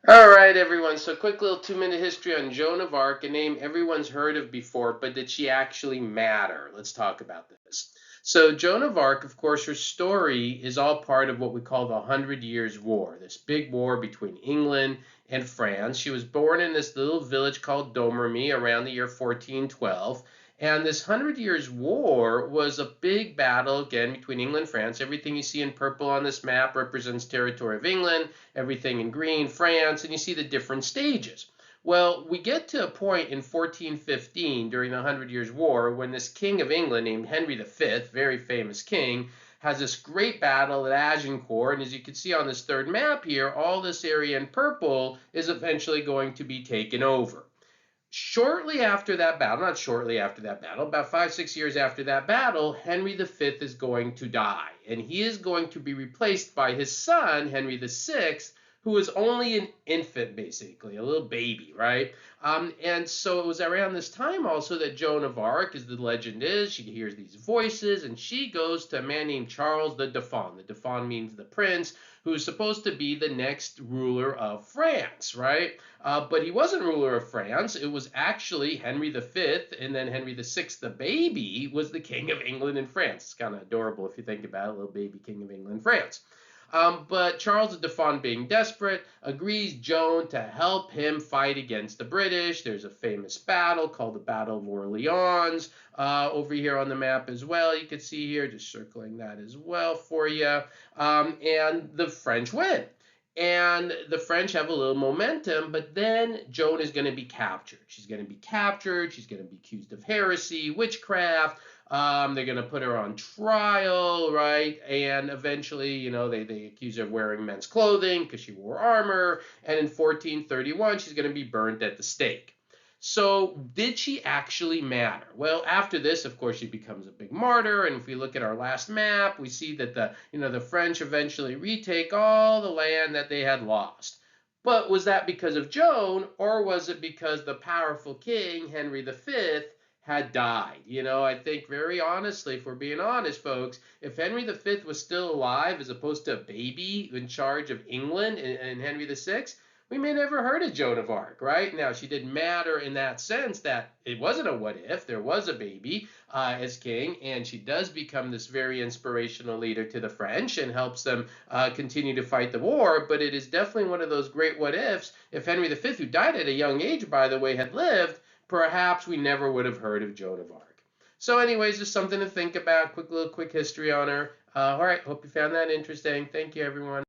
All right, everyone. So, quick little 2-minute history on Joan of Arc, a name everyone's heard of before, but did she actually matter? Let's talk about this. So, Joan of Arc, of course, her story is all part of what we call the Hundred Years' War, this big war between England and France. She was born in this little village called Domremy around the year 1412. And this Hundred Years' War was a big battle, again, between England and France. Everything you see in purple on this map represents territory of England, everything in green, France, and you see the different stages. Well, we get to a point in 1415 during the Hundred Years' War when this king of England named Henry V, very famous king, has this great battle at Agincourt. And as you can see on this third map here, all this area in purple is eventually going to be taken over. Shortly after that battle, not shortly after that battle, about 5, 6 years after that battle, Henry V is going to die. And he is going to be replaced by his son, Henry VI, who is only an infant, basically, a little baby, right? And so it was around this time also that Joan of Arc, as the legend is, she hears these voices and she goes to a man named Charles the Dauphin. The Dauphin means the prince, who's supposed to be the next ruler of France, right? But he wasn't ruler of France. It was actually Henry V, and then Henry VI, the baby, was the king of England and France. It's kind of adorable if you think about it, little baby king of England and France. But Charles the Dauphin, being desperate, agrees Joan to help him fight against the British. There's a famous battle called the Battle of Orleans over here on the map as well. You can see here, just circling that as well for you. And the French win. And the French have a little momentum, but then Joan is going to be captured. She's going to be captured. She's going to be accused of heresy, witchcraft. They're going to put her on trial, right? And eventually, they accuse her of wearing men's clothing because she wore armor. And in 1431, she's going to be burnt at the stake. So, did she actually matter? Well, after this, of course, she becomes a big martyr. And if we look at our last map, we see that the French eventually retake all the land that they had lost. But was that because of Joan, or was it because the powerful king, Henry V, had died? I think very honestly, if we're being honest, folks, if Henry V was still alive as opposed to a baby in charge of England and Henry VI, we may never heard of Joan of Arc, right? Now, she didn't matter in that sense that it wasn't a what if. There was a baby as king, and she does become this very inspirational leader to the French and helps them continue to fight the war. But it is definitely one of those great what ifs. If Henry V, who died at a young age, by the way, had lived, perhaps we never would have heard of Joan of Arc. So, anyways, just something to think about. Quick history on her. All right, hope you found that interesting. Thank you, everyone.